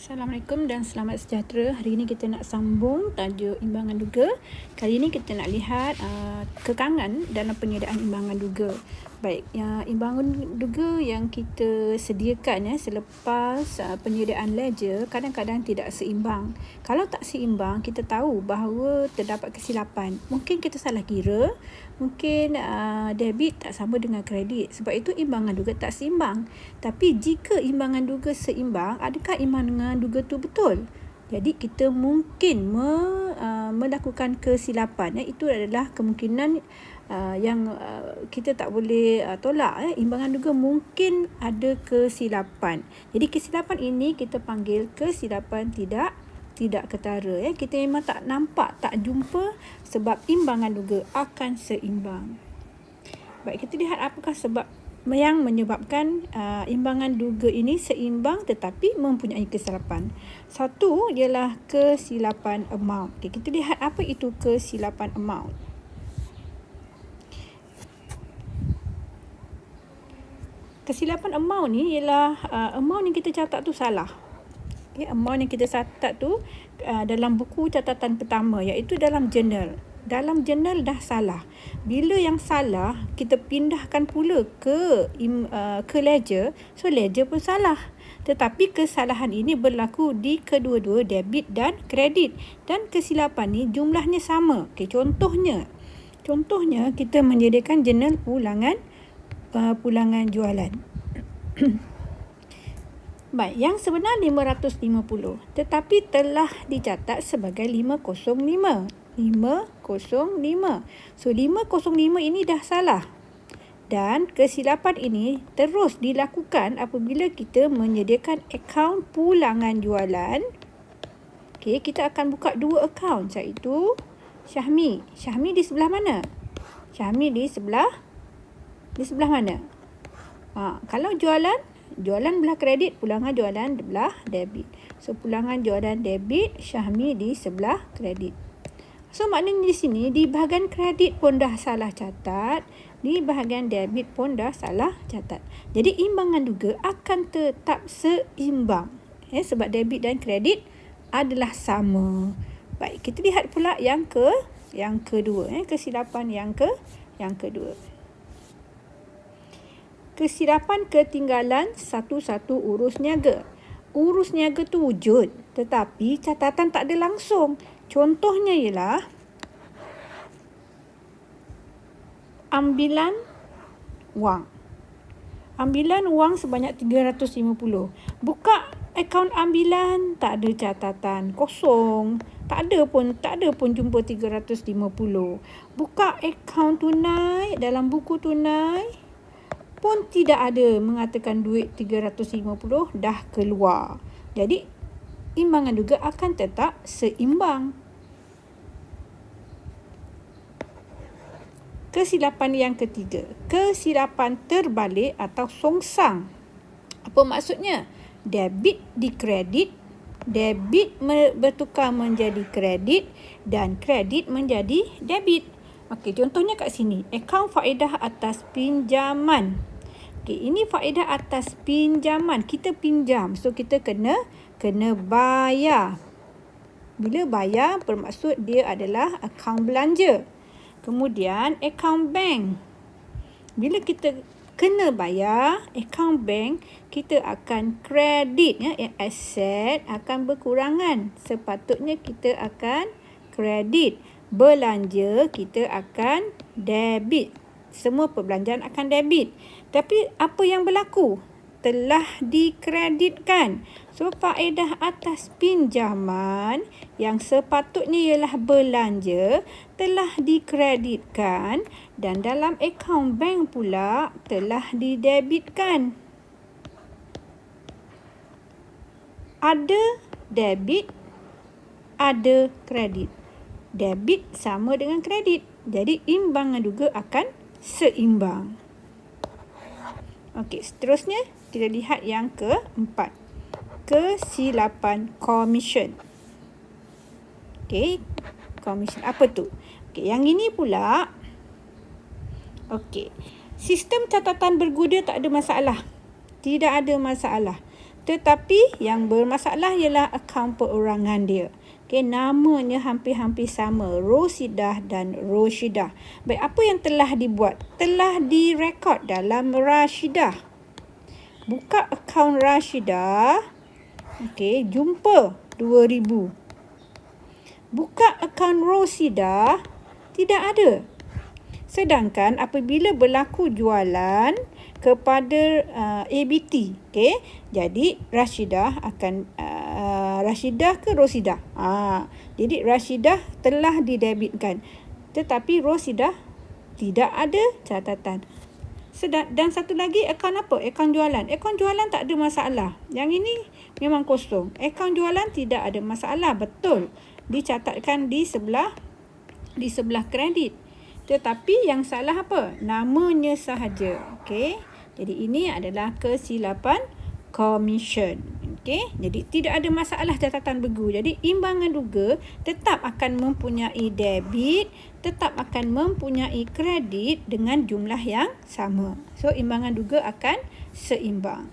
Assalamualaikum dan selamat sejahtera. Hari ini kita nak sambung tajuk imbangan duga. Kali ini kita nak lihat kekangan dalam penyediaan imbangan duga. Baik, imbangan duga yang kita sediakan selepas penyediaan ledger kadang-kadang tidak seimbang. Kalau tak seimbang, kita tahu bahawa terdapat kesilapan. Mungkin kita salah kira, mungkin debit tak sama dengan kredit. Sebab itu imbangan duga tak seimbang. Tapi jika imbangan duga seimbang, adakah imbangan duga tu betul? Jadi kita mungkin melakukan kesilapan. Itu adalah kemungkinan yang kita tak boleh tolak. Imbangan duga mungkin ada kesilapan. Jadi kesilapan ini kita panggil kesilapan tidak ketara. Kita memang tak nampak, tak jumpa sebab imbangan duga akan seimbang. Baik, kita lihat apakah sebab yang menyebabkan imbangan duga ini seimbang tetapi mempunyai kesilapan. Satu ialah kesilapan amount. Kita lihat apa itu kesilapan amount. Kesilapan amount ni ialah amount yang kita catat tu salah. Amount yang kita catat tu dalam buku catatan pertama, iaitu dalam jurnal. Dalam jurnal dah salah. Bila yang salah, kita pindahkan pula ke ledger, so ledger pun salah. Tetapi kesalahan ini berlaku di kedua-dua debit dan kredit. Dan kesilapan ni jumlahnya sama. Contohnya kita menyediakan jurnal pulangan jualan. Baik, yang sebenar 550 tetapi telah dicatat sebagai 505. So 505 ini dah salah. Dan kesilapan ini terus dilakukan apabila kita menyediakan akaun pulangan jualan. Kita akan buka dua akaun, iaitu Syahmi. Syahmi di sebelah mana? Syahmi di sebelah mana? Kalau jualan belah kredit, pulangan jualan belah debit. So pulangan jualan debit, Syahmi di sebelah kredit. So maknanya di sini di bahagian kredit pun dah salah catat, di bahagian debit pun dah salah catat. Jadi imbangan duga akan tetap seimbang. Sebab debit dan kredit adalah sama. Baik, kita lihat pula yang kedua, kesilapan yang kedua. Kesilapan ketinggalan satu urus niaga. Urus niaga tu wujud, tetapi catatan tak ada langsung. Contohnya ialah ambilan wang. Ambilan wang sebanyak 350. Buka akaun ambilan, tak ada catatan, kosong. Tak ada pun jumpa 350. Buka akaun tunai, dalam buku tunai pun tidak ada mengatakan duit 350 dah keluar. Jadi imbangan duga akan tetap seimbang. Kesilapan yang ketiga, kesilapan terbalik atau songsang. Apa maksudnya? Debit di kredit, debit bertukar menjadi kredit dan kredit menjadi debit. Contohnya kat sini, akaun faedah atas pinjaman. Ini faedah atas pinjaman. Kita pinjam, so kita kena bayar. Bila bayar, bermaksud dia adalah akaun belanja. Kemudian akaun bank. Bila kita kena bayar akaun bank, kita akan kredit. Aset akan berkurangan. Sepatutnya kita akan kredit. Belanja kita akan debit. Semua perbelanjaan akan debit. Tapi apa yang berlaku? Telah dikreditkan. So faedah atas pinjaman yang sepatutnya ialah belanja telah dikreditkan dan dalam akaun bank pula telah didebitkan. Ada debit, ada kredit. Debit sama dengan kredit. Jadi imbangan duga akan seimbang. Seterusnya kita lihat yang keempat. Kesilapan komisen. Komisen apa tu? Yang ini pula. Sistem catatan berguda tak ada masalah. Tidak ada masalah. Tetapi yang bermasalah ialah akaun perorangan dia. Okey, namanya hampir-hampir sama, Rosidah dan Roshidah. Baik, apa yang telah dibuat? Telah direkod dalam Rashidah. Buka akaun Rashidah. Okey, jumpa 2,000. Buka akaun Rosidah, tidak ada. Sedangkan apabila berlaku jualan kepada ABT, okey, jadi Rashidah akan Rashidah ke Rosidah. Jadi Rashidah telah didebitkan, tetapi Rosidah tidak ada catatan. Dan satu lagi akaun apa? Akaun jualan. Akaun jualan tak ada masalah. Yang ini memang kosong. Akaun jualan tidak ada masalah, betul. Dicatatkan di sebelah kredit. Tetapi yang salah apa? Namanya sahaja. Okey. Jadi ini adalah kesilapan commission. Okey. Jadi tidak ada masalah catatan bergu. Jadi imbangan duga tetap akan mempunyai debit, tetap akan mempunyai kredit dengan jumlah yang sama. So imbangan duga akan seimbang.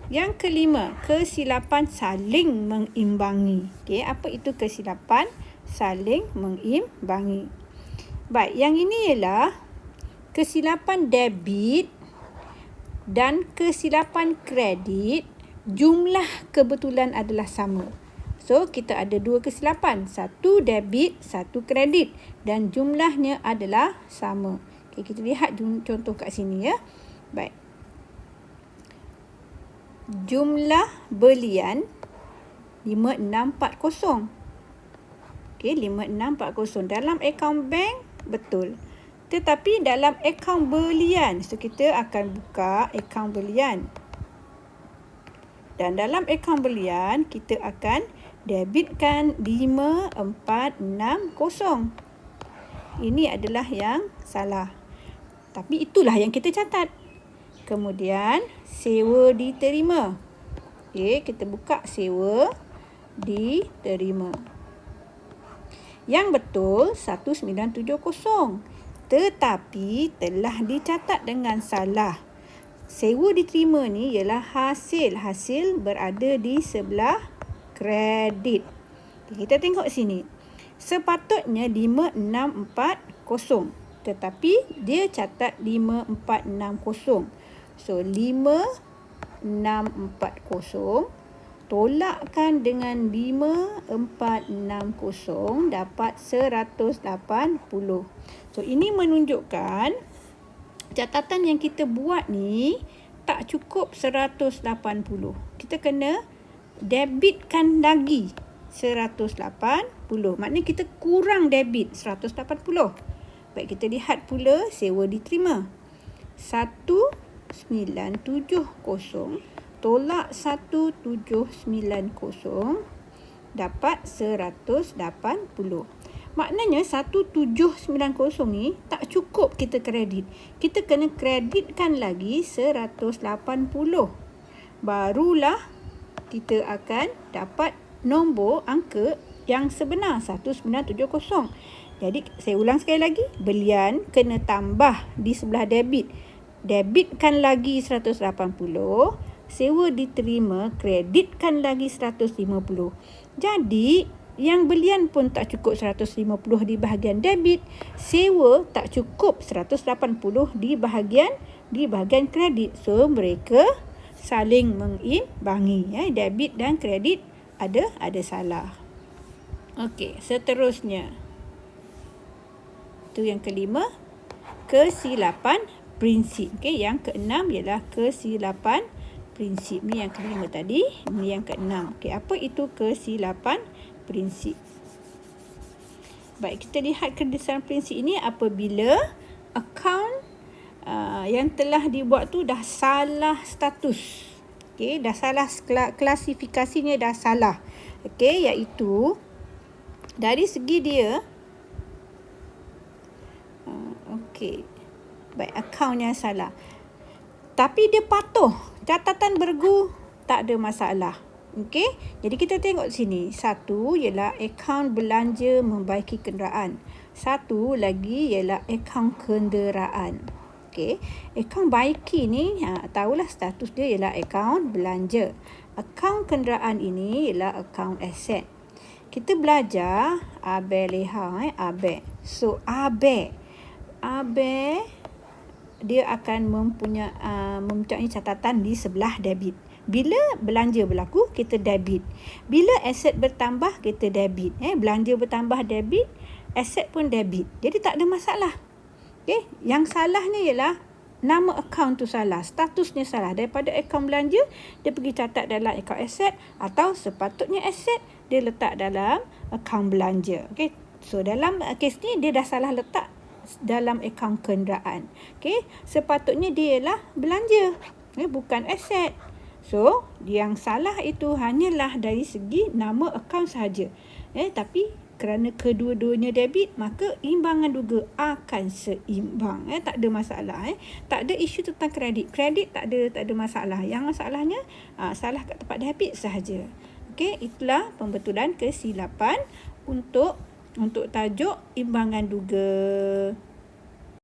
Yang kelima, kesilapan saling mengimbangi. Okey, apa itu kesilapan saling mengimbangi? Baik, yang ini ialah kesilapan debit dan kesilapan kredit, jumlah kebetulan adalah sama. So, kita ada dua kesilapan. Satu debit, satu kredit. Dan jumlahnya adalah sama. Okay, kita lihat contoh kat sini ya. Baik. Jumlah belian 5640. Okay, 5640. Dalam akaun bank, betul. Tetapi dalam akaun belian, so kita akan buka akaun belian. Dan dalam akaun belian, kita akan debitkan 5460. Ini adalah yang salah. Tapi itulah yang kita catat. Kemudian, sewa diterima. Okay, kita buka sewa diterima. Yang betul 1970. Tetapi telah dicatat dengan salah. Sewa diterima ni ialah hasil berada di sebelah kredit. Kita tengok sini. Sepatutnya 5640. Tetapi dia catat 5460. So 5640 tolakkan dengan 5460 dapat 180. So ini menunjukkan catatan yang kita buat ni tak cukup 180. Kita kena debitkan lagi 180. Maknanya kita kurang debit 180. Baik, kita lihat pula sewa diterima. 1970 tolak 1790 dapat 180. Maknanya 1790 ni tak cukup kita kredit. Kita kena kreditkan lagi 180. Barulah kita akan dapat nombor angka yang sebenar 1970. Jadi saya ulang sekali lagi. Belian kena tambah di sebelah debit. Debitkan lagi 180. Sewa diterima, kreditkan lagi 150. Jadi yang belian pun tak cukup 150 di bahagian debit, sewa tak cukup 180 di bahagian kredit. So mereka saling mengimbangi, ya. Debit dan kredit ada salah. Okey, seterusnya. Itu yang kelima, kesilapan prinsip. Okey, yang keenam ialah kesilapan prinsip. Ni yang kelima tadi, ni yang keenam. Okey, apa itu kesilapan prinsip? Baik, kita lihat kesilapan prinsip ini apabila akaun yang telah dibuat tu dah salah status. Okey, dah salah, klasifikasinya dah salah. Okey, iaitu dari segi dia baik, akaunnya salah. Tapi dia patuh, catatan bergu tak ada masalah. Okey, jadi kita tengok sini. Satu ialah akaun belanja membaiki kenderaan. Satu lagi ialah akaun kenderaan. Okey, akaun baiki ni tahulah status dia ialah akaun belanja. Akaun kenderaan ini ialah akaun aset. Kita belajar abe leha abe. So abe dia akan mempunyai catatan di sebelah debit. Bila belanja berlaku, kita debit. Bila aset bertambah, kita debit. Belanja bertambah debit, aset pun debit. Jadi tak ada masalah. Okay? Yang salahnya ialah nama akaun tu salah, statusnya salah. Daripada akaun belanja, dia pergi catat dalam akaun aset, atau sepatutnya aset dia letak dalam akaun belanja. Okay? So dalam kes ni dia dah salah letak dalam akaun kenderaan. Okay? Sepatutnya dia ialah belanja, bukan aset. So, yang salah itu hanyalah dari segi nama akaun sahaja. Tapi kerana kedua-duanya debit, maka imbangan duga akan seimbang. Tak ada masalah. Tak ada isu tentang kredit. Kredit tak ada masalah. Yang masalahnya salah kat tempat debit sahaja. Okey, itulah pembetulan kesilapan untuk tajuk imbangan duga.